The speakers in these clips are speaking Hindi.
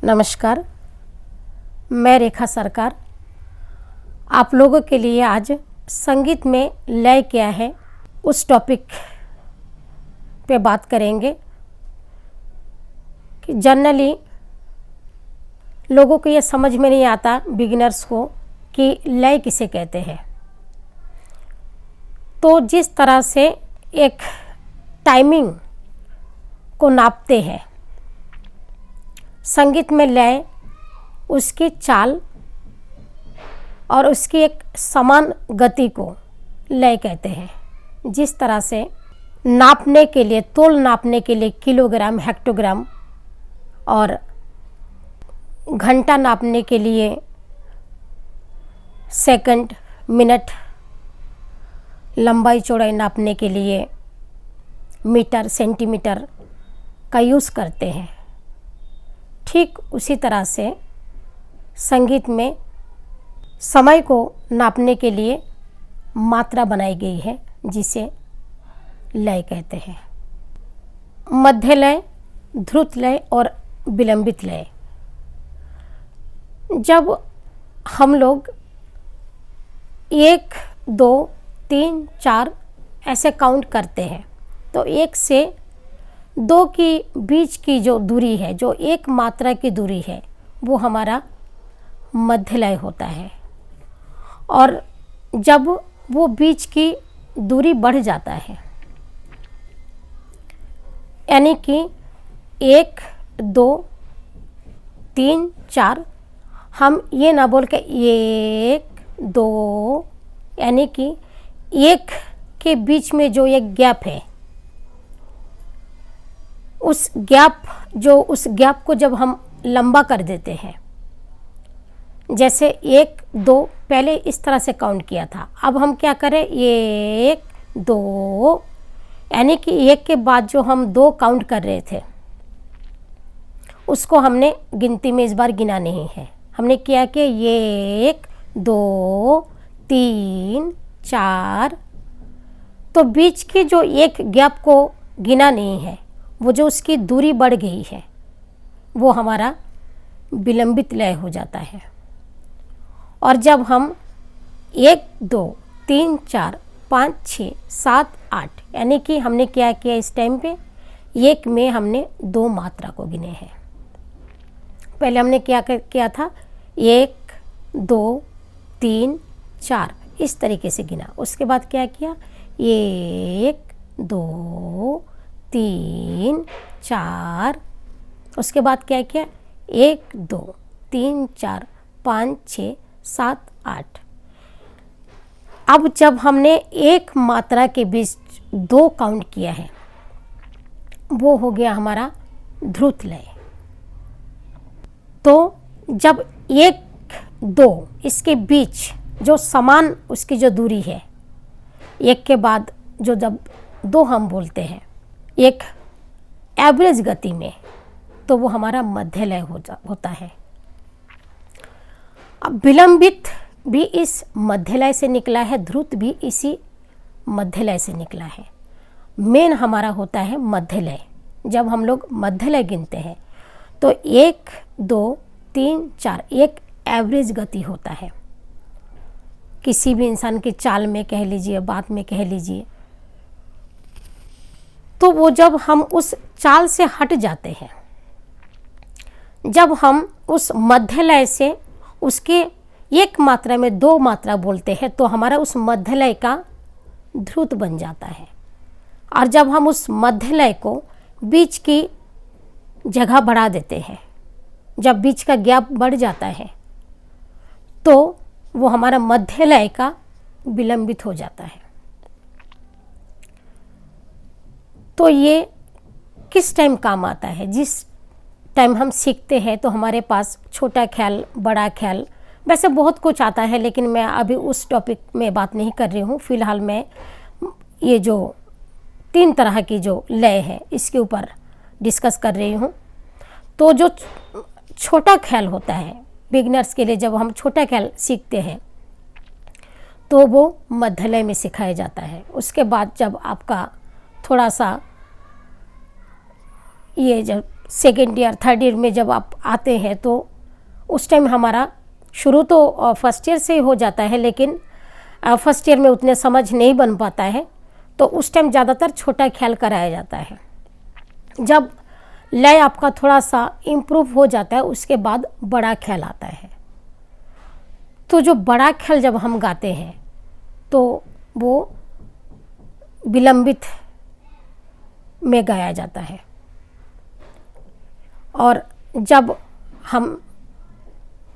नमस्कार, मैं रेखा सरकार आप लोगों के लिए आज संगीत में लय क्या है उस टॉपिक पे बात करेंगे कि जनरली लोगों को ये समझ में नहीं आता, बिगिनर्स को, कि लय किसे कहते हैं। तो जिस तरह से एक टाइमिंग को नापते हैं, संगीत में लय उसकी चाल और उसकी एक समान गति को लय कहते हैं। जिस तरह से नापने के लिए, तोल नापने के लिए किलोग्राम, हेक्टोग्राम और घंटा नापने के लिए सेकंड, मिनट, लंबाई चौड़ाई नापने के लिए मीटर, सेंटीमीटर का यूज़ करते हैं। ठीक उसी तरह से संगीत में समय को नापने के लिए मात्रा बनाई गई है, जिसे लय कहते हैं। मध्य लय, ध्रुत लय और विलंबित लय। जब हम लोग 1, 2, 3, 4 ऐसे काउंट करते हैं तो 1 से 2 की बीच की जो दूरी है, जो एक मात्रा की दूरी है, वो हमारा मध्य लय होता है। और जब वो बीच की दूरी बढ़ जाता है, यानी कि 1, 2, 3, 4, हम ये ना बोल के 1, 2, यानी कि 1 के बीच में जो एक गैप है, उस गैप को जब हम लंबा कर देते हैं, जैसे 1, 2 पहले इस तरह से काउंट किया था, अब हम क्या करें, 1, 2, यानी कि 1 के बाद जो हम 2 काउंट कर रहे थे उसको हमने गिनती में इस बार गिना नहीं है। हमने किया कि 1, 2, 3, 4, तो बीच की जो एक गैप को गिना नहीं है, वो जो उसकी दूरी बढ़ गई है, वो हमारा विलंबित लय हो जाता है। और जब हम 1, 2, 3, 4, 5, 6, 7, 8, यानी कि हमने क्या किया इस टाइम पे, 1 में हमने 2 मात्रा को गिने हैं। पहले हमने क्या किया था, 1, 2, 3, 4 इस तरीके से गिना। उसके बाद क्या किया, 1, 2, 3, 4, उसके बाद क्या किया, 1, 2, 3, 4, 5, 6, 7, 8। अब जब हमने एक मात्रा के बीच 2 काउंट किया है, वो हो गया हमारा ध्रुत लय। तो जब 1, 2 इसके बीच जो समान उसकी जो दूरी है, 1 के बाद जो जब 2 हम बोलते हैं एक एवरेज गति में, तो वो हमारा मध्य लय होता है। अब विलंबित भी इस मध्य लय से निकला है, ध्रुत भी इसी मध्य लय से निकला है। मेन हमारा होता है मध्य लय। जब हम लोग मध्य लय गिनते हैं तो 1, 2, 3, 4 एक एवरेज गति होता है। किसी भी इंसान की चाल में कह लीजिए, बात में कह लीजिए, तो वो जब हम उस चाल से हट जाते हैं, जब हम उस मध्य लय से उसके एक मात्रा में 2 मात्रा बोलते हैं, तो हमारा उस मध्य लय का ध्रुत बन जाता है। और जब हम उस मध्य लय को बीच की जगह बढ़ा देते हैं, जब बीच का गैप बढ़ जाता है, तो वो हमारा मध्य लय का विलंबित हो जाता है। तो ये किस टाइम काम आता है, जिस टाइम हम सीखते हैं तो हमारे पास छोटा ख्याल, बड़ा ख्याल, वैसे बहुत कुछ आता है, लेकिन मैं अभी उस टॉपिक में बात नहीं कर रही हूँ। फिलहाल मैं ये जो 3 तरह की जो लय है इसके ऊपर डिस्कस कर रही हूँ। तो जो छोटा ख्याल होता है बिगनर्स के लिए, जब हम छोटा ख्याल सीखते हैं तो वो मध्य लय में सिखाया जाता है। उसके बाद जब आपका थोड़ा सा ये जब सेकेंड ईयर थर्ड ईयर में जब आप आते हैं तो उस टाइम हमारा शुरू तो फर्स्ट ईयर से ही हो जाता है, लेकिन फर्स्ट ईयर में उतने समझ नहीं बन पाता है, तो उस टाइम ज़्यादातर छोटा ख्याल कराया जाता है। जब लय आपका थोड़ा सा इम्प्रूव हो जाता है उसके बाद बड़ा ख्याल आता है। तो जो बड़ा ख्याल जब हम गाते हैं तो वो विलंबित में गाया जाता है, और जब हम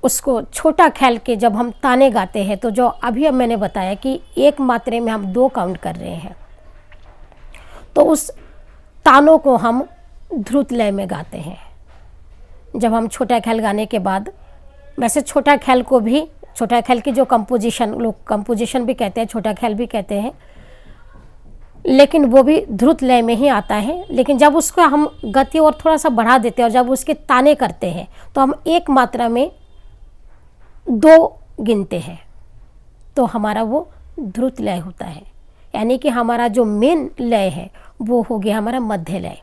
उसको छोटा ख्याल के जब हम ताने गाते हैं तो जो अभी अब मैंने बताया कि एक मात्रे में हम 2 काउंट कर रहे हैं, तो उस तानों को हम ध्रुत लय में गाते हैं। जब हम छोटा ख्याल गाने के बाद, वैसे छोटा ख्याल को भी, छोटा ख्याल की जो कंपोजिशन, लोग कंपोजिशन भी कहते हैं, छोटा ख्याल भी कहते हैं, लेकिन वो भी ध्रुत लय में ही आता है। लेकिन जब उसको हम गति और थोड़ा सा बढ़ा देते हैं और जब उसके ताने करते हैं तो हम एक मात्रा में 2 गिनते हैं, तो हमारा वो ध्रुत लय होता है। यानी कि हमारा जो मेन लय है वो हो गया हमारा मध्य लय।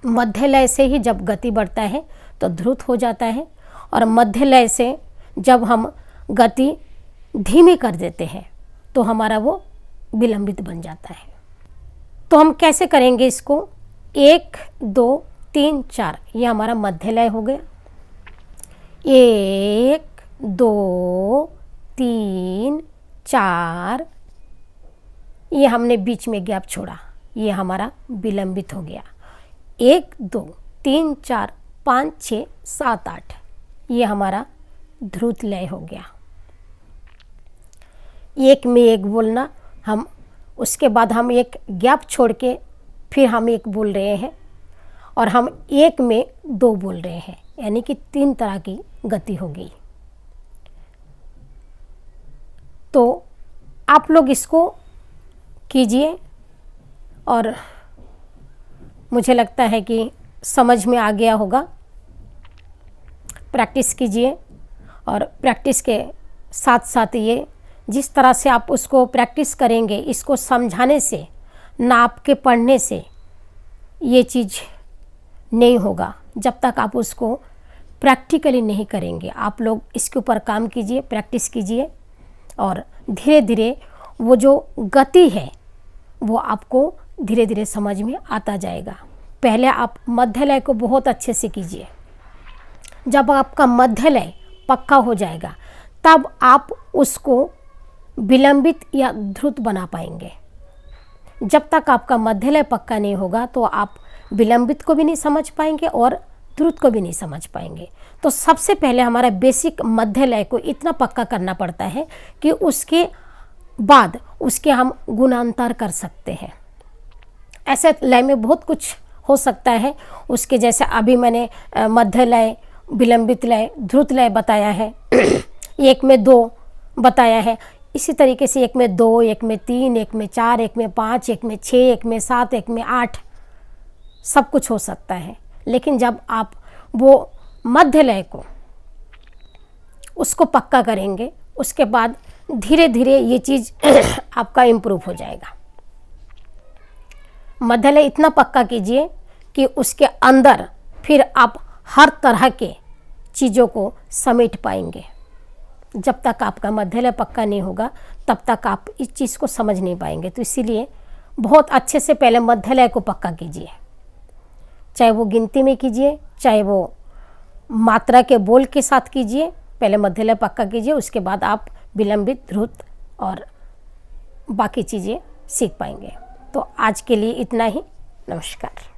मध्य लय से ही जब गति बढ़ता है तो ध्रुत हो जाता है, और मध्य लय से जब हम गति धीमी कर देते हैं तो हमारा वो विलंबित बन जाता है। तो हम कैसे करेंगे इसको? 1 2 3 4 ये हमारा मध्य लय हो गया। 1 2 3 4 ये हमने बीच में गैप छोड़ा, ये हमारा विलंबित हो गया। 1 2 3 4 5 6 7 8 ये हमारा ध्रुत लय हो गया। एक में एक बोलना, हम उसके बाद हम एक गैप छोड़ के फिर हम एक बोल रहे हैं, और हम एक में 2 बोल रहे हैं, यानी कि 3 तरह की गति हो गई। तो आप लोग इसको कीजिए और मुझे लगता है कि समझ में आ गया होगा। प्रैक्टिस कीजिए, और प्रैक्टिस के साथ साथ ये जिस तरह से आप उसको प्रैक्टिस करेंगे, इसको समझाने से, नाप के पढ़ने से ये चीज़ नहीं होगा जब तक आप उसको प्रैक्टिकली नहीं करेंगे। आप लोग इसके ऊपर काम कीजिए, प्रैक्टिस कीजिए, और धीरे धीरे वो जो गति है वो आपको धीरे धीरे समझ में आता जाएगा। पहले आप मध्य लय को बहुत अच्छे से कीजिए। जब आपका मध्य लय पक्का हो जाएगा तब आप उसको विलंबित या ध्रुत बना पाएंगे। जब तक आपका मध्य लय पक्का नहीं होगा तो आप विलंबित को भी नहीं समझ पाएंगे और ध्रुत को भी नहीं समझ पाएंगे। तो सबसे पहले हमारा बेसिक मध्य लय को इतना पक्का करना पड़ता है कि उसके बाद उसके हम गुणांतर कर सकते हैं। ऐसे लय में बहुत कुछ हो सकता है, उसके जैसे अभी मैंने मध्य लय, विलंबित लय, ध्रुत लय बताया है, एक में 2 बताया है। इसी तरीके से 1 में 2, 1 में 3, 1 में 4, 1 में 5, 1 में 6, 1 में 7, 1 में 8 सब कुछ हो सकता है। लेकिन जब आप वो मध्य लय को उसको पक्का करेंगे उसके बाद धीरे धीरे ये चीज़ आपका इम्प्रूव हो जाएगा। मध्य लय इतना पक्का कीजिए कि उसके अंदर फिर आप हर तरह के चीज़ों को समेट पाएंगे। जब तक आपका मध्य लय पक्का नहीं होगा तब तक आप इस चीज़ को समझ नहीं पाएंगे। तो इसीलिए बहुत अच्छे से पहले मध्य लय को पक्का कीजिए, चाहे वो गिनती में कीजिए, चाहे वो मात्रा के बोल के साथ कीजिए। पहले मध्य लय पक्का कीजिए, उसके बाद आप विलंबित, ध्रुत और बाकी चीज़ें सीख पाएंगे। तो आज के लिए इतना ही। नमस्कार।